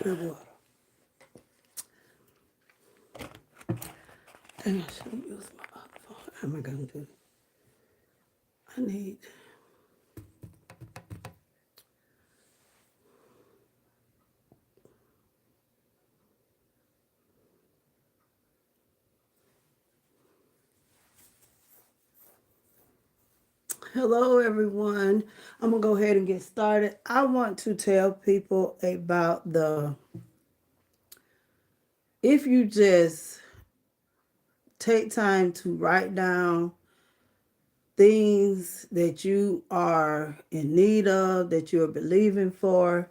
Good water. Dang, I should have used my other phone. How am I going to do it? I need. Hello, everyone. I'm going to go ahead and get started. I want to tell people about if you just take time to write down things that you are in need of, that you're believing for,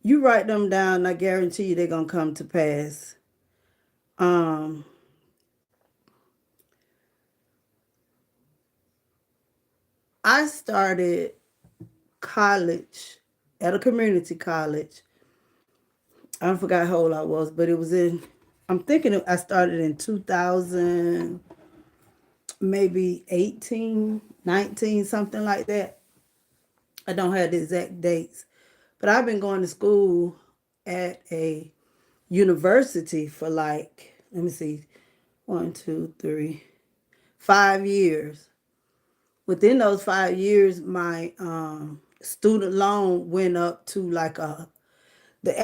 you write them down, I guarantee you they're going to come to pass. I started college at a community college. I forgot how old I was, but it was I'm thinking I started in 2000, maybe 18, 19, something like that. I don't have the exact dates, but I've been going to school at a university for like, let me see, 1, 2, 3, 5 years. Within those 5 years, my student loan went up to like the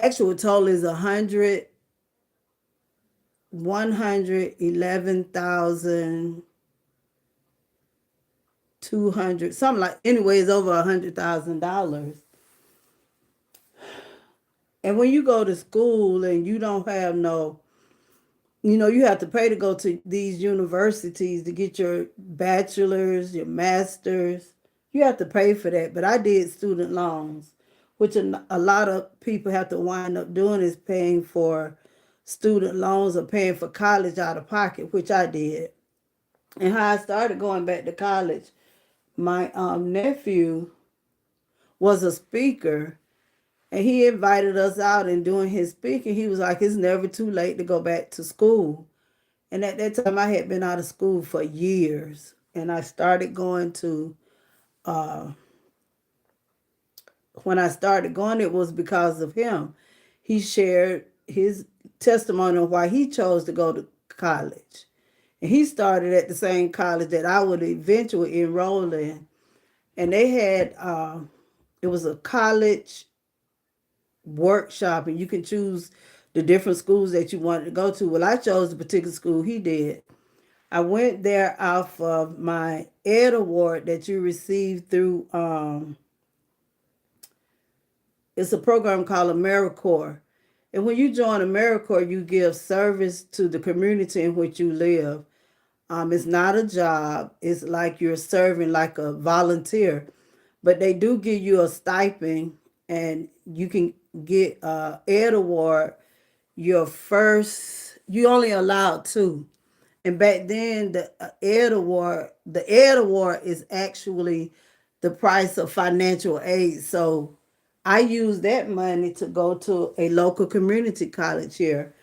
actual total is 111,200, something like, anyways, over $100,000. And when you go to school and you don't have you have to pay to go to these universities to get your bachelor's, your master's. You have to pay for that. But I did student loans, which a lot of people have to wind up doing is paying for student loans or paying for college out of pocket, which I did. And how I started going back to college, my nephew was a speaker, and he invited us out, and doing his speaking, he was like, it's never too late to go back to school. And at that time, I had been out of school for years. And I started going to, when I started going, it was because of him. He shared his testimony on why he chose to go to college. And he started at the same college that I would eventually enroll in. And they had, it was a college workshop, and you can choose the different schools that you wanted to go to. Well, I chose the particular school he did. I went there off of my Ed Award that you received through, it's a program called AmeriCorps. And when you join AmeriCorps, you give service to the community in which you live. It's not a job. It's like you're serving like a volunteer. But they do give you a stipend, and you can get Ed Award you only allowed 2. And back then, the Ed Award is actually the price of financial aid. So I used that money to go to a local community college here.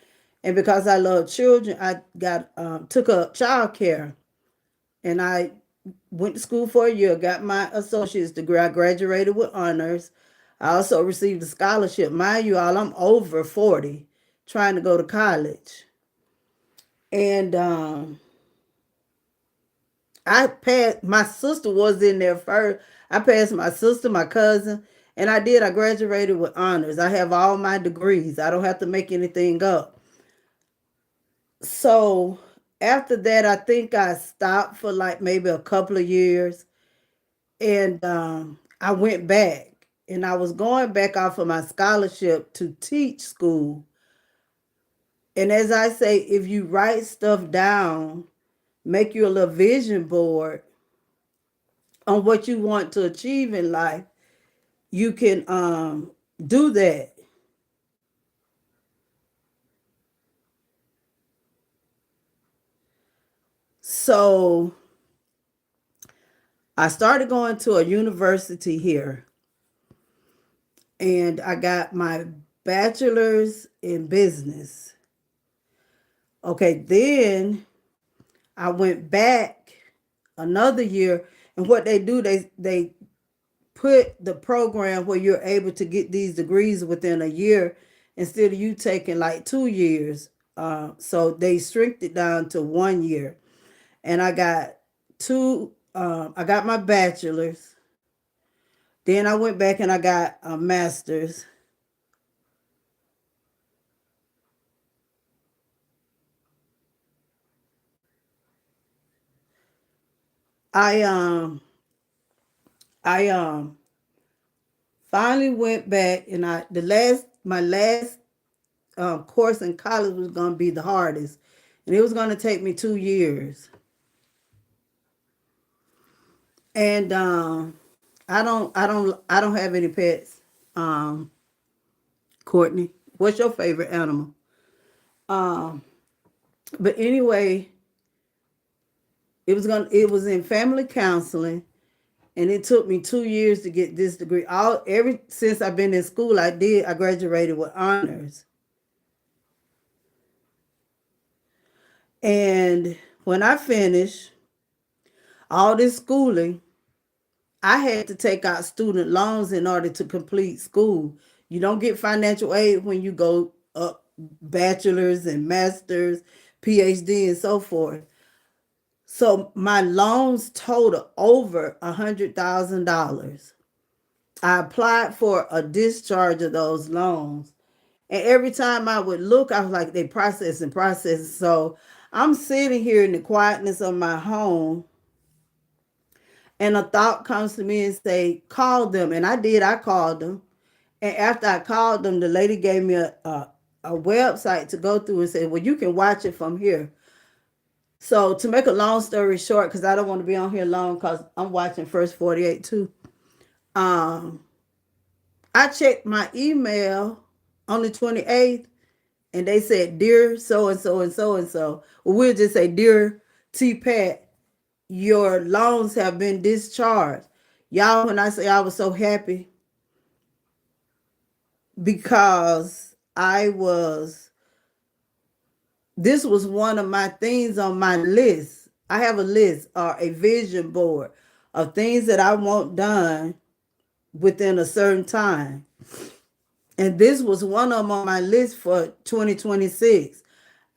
And because I love children, I took up child care, and I went to school for a year, got my associate's degree. I graduated with honors. I also received a scholarship. Mind you, all, I'm over 40 trying to go to college. And I passed, my sister was in there first. I passed my sister, my cousin, and I graduated with honors. I have all my degrees. I don't have to make anything up. So after that, I think I stopped for like maybe a couple of years. And I went back, and I was going back off of my scholarship to teach school. And as I say, if you write stuff down, make you a little vision board on what you want to achieve in life, you can do that. So I started going to a university here, and I got my bachelor's in business. Okay, then I went back another year, and what they do, they put the program where you're able to get these degrees within a year, instead of you taking like 2 years. So they strict it down to 1 year. And I got I got my bachelor's. Then I went back and I got a master's. I I finally went back and I the last my last course in college was gonna be the hardest, and it was gonna take me 2 years. And I don't have any pets. Um, Courtney, what's your favorite animal? Um, but anyway, it was in family counseling, and it took me 2 years to get this degree. All every since I've been in school, I graduated with honors. And when I finished all this schooling, I had to take out student loans in order to complete school. You don't get financial aid when you go up bachelor's and master's, PhD, and so forth. So my loans total over $100,000. I applied for a discharge of those loans. And every time I would look, I was like, they process and process. So I'm sitting here in the quietness of my home, and a thought comes to me and say, call them. And I did, I called them. And after I called them, the lady gave me a website to go through and said, well, you can watch it from here. So to make a long story short, because I don't want to be on here long because I'm watching First 48 too. Um, I checked my email on the 28th, and they said, dear so and so and so and so. Well, we'll just say, dear T Pat, your loans have been discharged. Y'all, when I say I was so happy, because this was one of my things on my list. I have a list or a vision board of things that I want done within a certain time. And this was one of them on my list for 2026.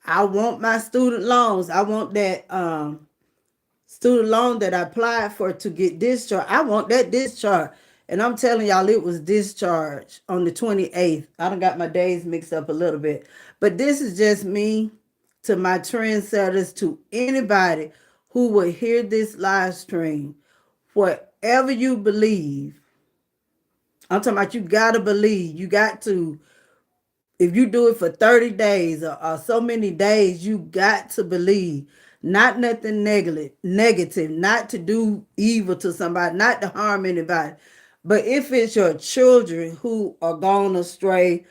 I want my student loans. I want that student loan that I applied for to get discharged. I want that discharge. And I'm telling y'all, it was discharged on the 28th. I done got my days mixed up a little bit. But this is just me to my trendsetters, to anybody who will hear this live stream. Whatever you believe, I'm talking about, you got to believe. You got to, if you do it for 30 days or so many days, you got to believe. Not nothing negative, not to do evil to somebody, not to harm anybody. But if it's your children who are gone astray,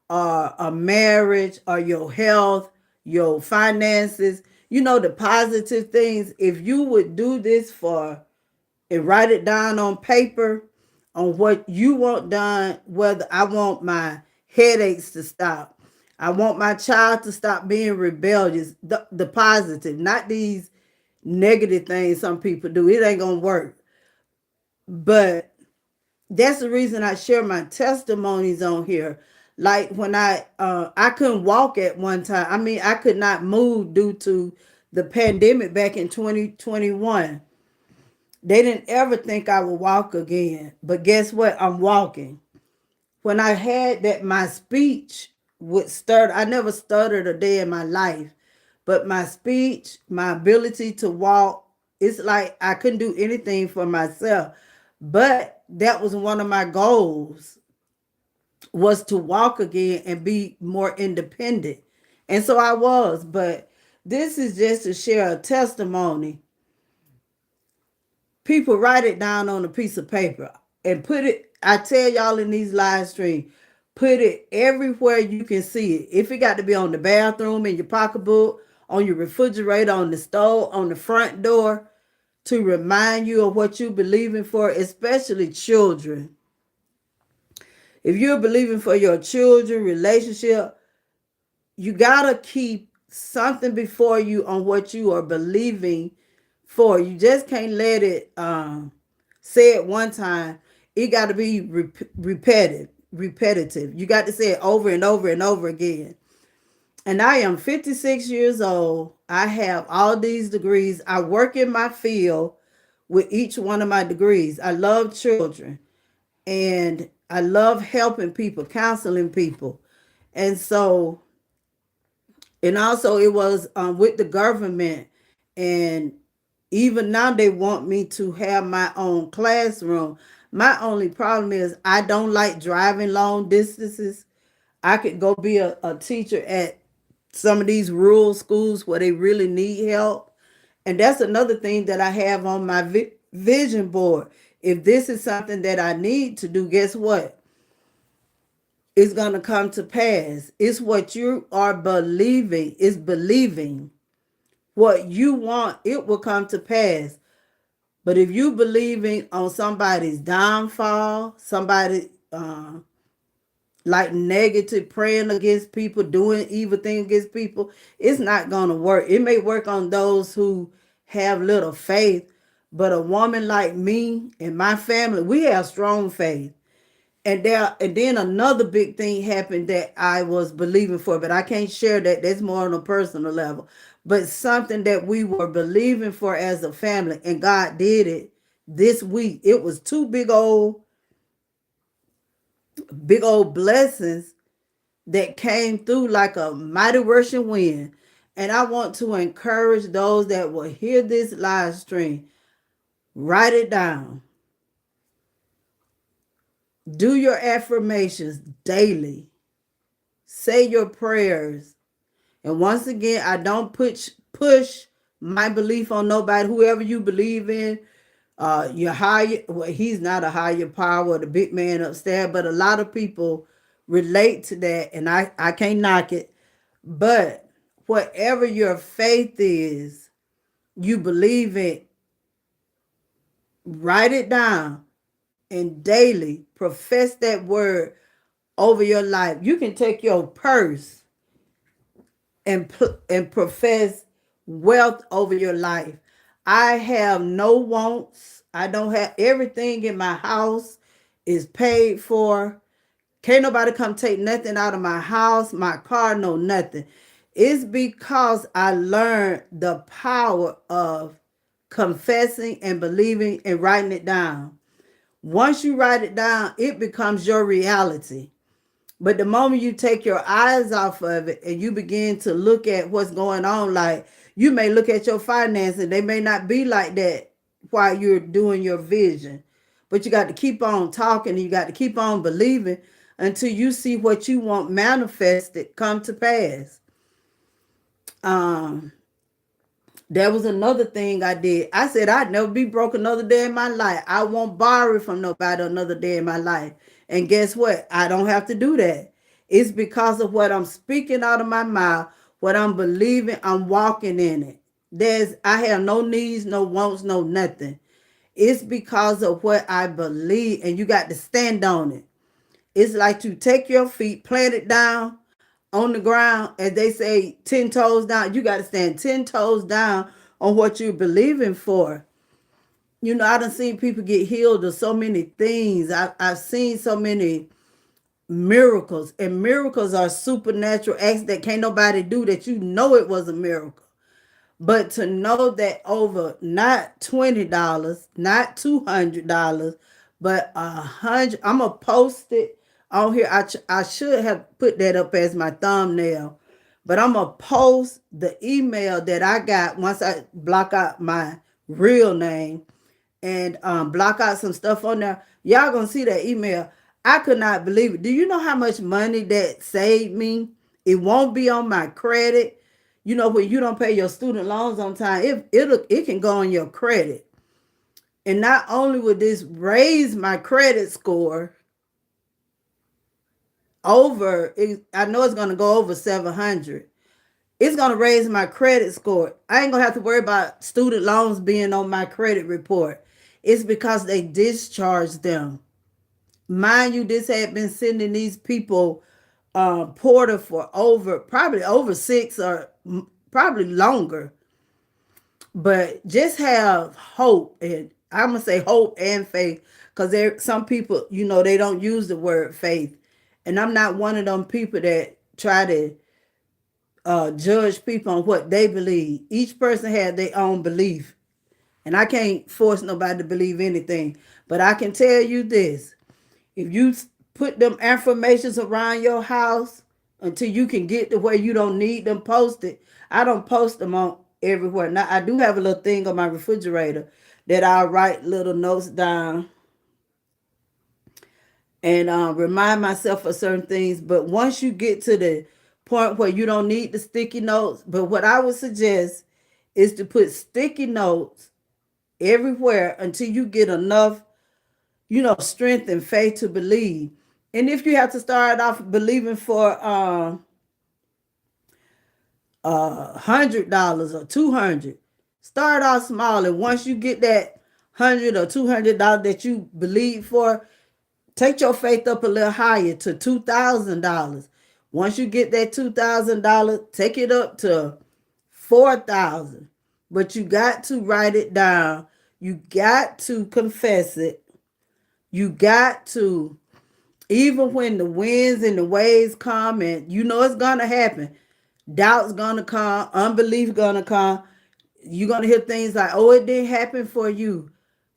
or a marriage, or your health, your finances, the positive things, if you would do this for and write it down on paper on what you want done, whether I want my headaches to stop, I want my child to stop being rebellious, the positive, not these negative things some people do. It ain't gonna work. But that's the reason I share my testimonies on here. Like when I couldn't walk at one time. I mean, I could not move due to the pandemic back in 2021. They didn't ever think I would walk again. But guess what? I'm walking. When I had that, my speech would stutter. I never stuttered a day in my life. But my speech, my ability to walk, it's like I couldn't do anything for myself. But that was one of my goals, was to walk again and be more independent. And so I was. But this is just to share a testimony. People, write it down on a piece of paper and put it, I tell y'all in these live streams, put it everywhere you can see it. If it got to be on the bathroom, in your pocketbook, on your refrigerator, on the stove, on the front door, to remind you of what you're believing for, especially children. If you're believing for your children, relationship, you got to keep something before you on what you are believing for. You just can't let it say it one time. It got to be repetitive. repetitive. You got to say it over and over and over again. And I am 56 years old. I have all these degrees. I work in my field with each one of my degrees. I love children and I love helping people, counseling people. And so, and also it was with the government. And even now they want me to have my own classroom. My only problem is I don't like driving long distances. I could go be a teacher at some of these rural schools where they really need help. And that's another thing that I have on my vision board. If this is something that I need to do, guess what? It's going to come to pass. It's what you are believing. It's believing what you want, it will come to pass. But if you believing on somebody's downfall, somebody like negative, praying against people, doing evil things against people, it's not going to work. It may work on those who have little faith, but a woman like me and my family, we have strong faith. And then another big thing happened that I was believing for, but I can't share that. That's more on a personal level. But something that we were believing for as a family, and God did it this week. It was two big old blessings that came through like a mighty rushing wind. And I want to encourage those that will hear this live stream, write it down. Do your affirmations daily. Say your prayers. And once again, I don't push my belief on nobody. Whoever you believe in, your higher, well, he's not a higher power, the big man upstairs, but a lot of people relate to that, and I can't knock it. But whatever your faith is, you believe it, write it down, and daily profess that word over your life. You can take your purse and profess wealth over your life. I have no wants. I don't have everything in my house is paid for. Can't nobody come take nothing out of my house, my car, no nothing. It's because I learned the power of confessing and believing and writing it down. Once you write it down, it becomes your reality. But the moment you take your eyes off of it and you begin to look at what's going on, like you may look at your finances, they may not be like that while you're doing your vision. But you got to keep on talking, you got to keep on believing until you see what you want manifested come to pass. That was another thing I did. I said I'd never be broke another day in my life. I won't borrow from nobody another day in my life. And guess what? I don't have to do that. It's because of what I'm speaking out of my mouth, what I'm believing, I'm walking in it. I have no needs, no wants, no nothing. It's because of what I believe, and you got to stand on it. It's like you take your feet, plant it down on the ground, as they say, 10 toes down. You got to stand 10 toes down on what you're believing for. You know, I done seen people get healed of so many things. I've seen so many miracles, and miracles are supernatural acts that can't nobody do, that you know it was a miracle. But to know that over not $20, not $200, but 100, I'm gonna post it on here. I should have put that up as my thumbnail, but I'm gonna post the email that I got once I block out my real name and block out some stuff on there. Y'all gonna see that email. I could not believe it. Do you know how much money that saved me? It won't be on my credit. You know, when you don't pay your student loans on time, it can go on your credit. And not only would this raise my credit score I know it's going to go over 700. It's going to raise my credit score. I ain't going to have to worry about student loans being on my credit report. It's because they discharged them. Mind you, this had been sending these people porter for probably over 6 or probably longer. But just have hope, and I'm going to say hope and faith, because there some people, they don't use the word faith, and I'm not one of them people that try to judge people on what they believe. Each person had their own belief, and I can't force nobody to believe anything. But I can tell you this: if you put them affirmations around your house until you can get to where you don't need them posted, I don't post them on everywhere. Now I do have a little thing on my refrigerator that I'll write little notes down and remind myself of certain things. But once you get to the point where you don't need the sticky notes, but what I would suggest is to put sticky notes everywhere until you get enough, strength and faith to believe. And if you have to start off believing for $100 or 200, start off small, and once you get that $100 or $200 that you believe for, take your faith up a little higher to $2,000. Once you get that $2,000, take it up to 4,000. But you got to write it down. You got to confess it. You got to, even when the winds and the waves come, and it's gonna happen. Doubt's gonna come, unbelief gonna come. You're gonna hear things like, "Oh, it didn't happen for you."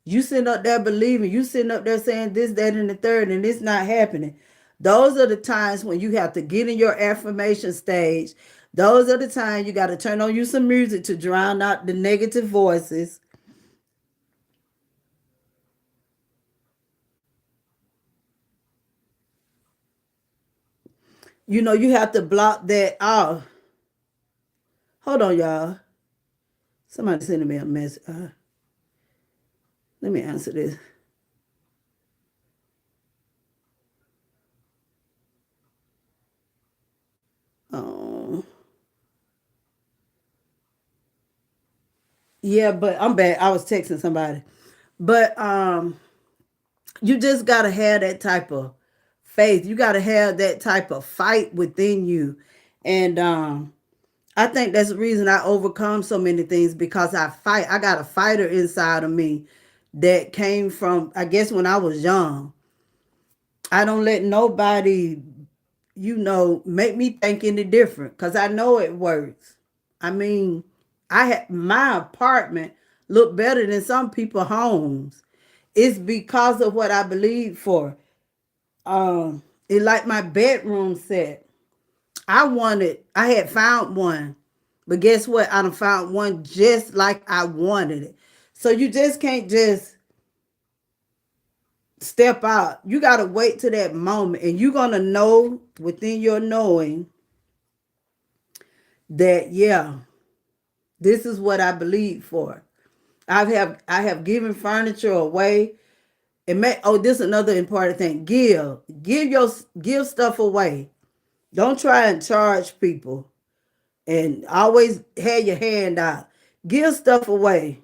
You sitting up there believing, you sitting up there saying this, that, and the third, and it's not happening. Those are the times when you have to get in your affirmation stage. Those are the times you got to turn on you some music to drown out the negative voices. You have to block that off. Hold on, y'all. Somebody sending me a message. Let me answer this. Oh, yeah, but I'm back. I was texting somebody. But you just gotta have that type of faith. You gotta have that type of fight within you. And I think that's the reason I overcome so many things, because I fight. I got a fighter inside of me that came from, I guess, when I was young. I don't let nobody, make me think any different, because I know it works. I mean, I had my apartment look better than some people's homes. It's because of what I believe for. It like my bedroom set. I had found one, but guess what? I done found one just like I wanted it. So you just can't just step out. You got to wait to that moment, and you're going to know within your knowing that, yeah, this is what I believe for. I have given furniture away. This is another important thing. Give stuff away. Don't try and charge people, and always have your hand out. Give stuff away.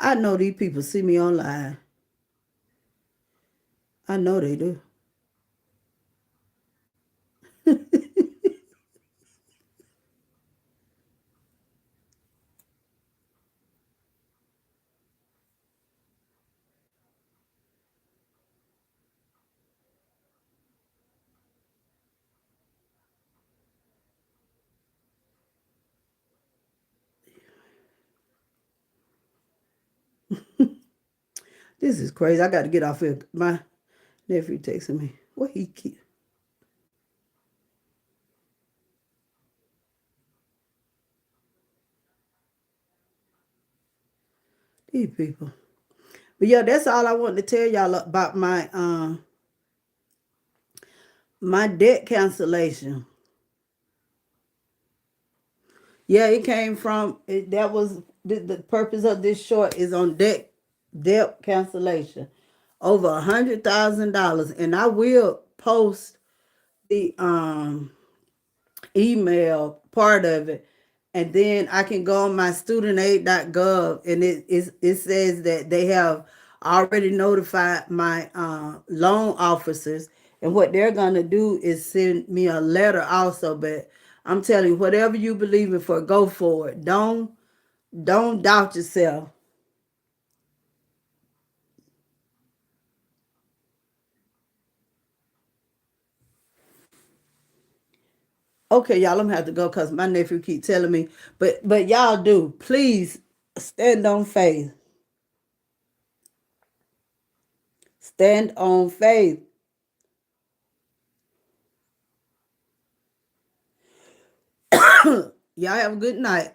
I know these people see me online. I know they do. This is crazy. I got to get off here. My nephew texting me. What he keep? These people. But yeah, that's all I wanted to tell y'all about my debt cancellation. Yeah, it came from it. That was the purpose of this short is on debt cancellation, over $100,000, and I will post the email part of it, and then I can go on my studentaid.gov, and it says that they have already notified my loan officers, and what they're gonna do is send me a letter also. But I'm telling you, whatever you believe in for, go for it. Don't doubt yourself. Okay, y'all, I'm gonna have to go because my nephew keep telling me. But y'all do. Please stand on faith. Stand on faith. Y'all have a good night.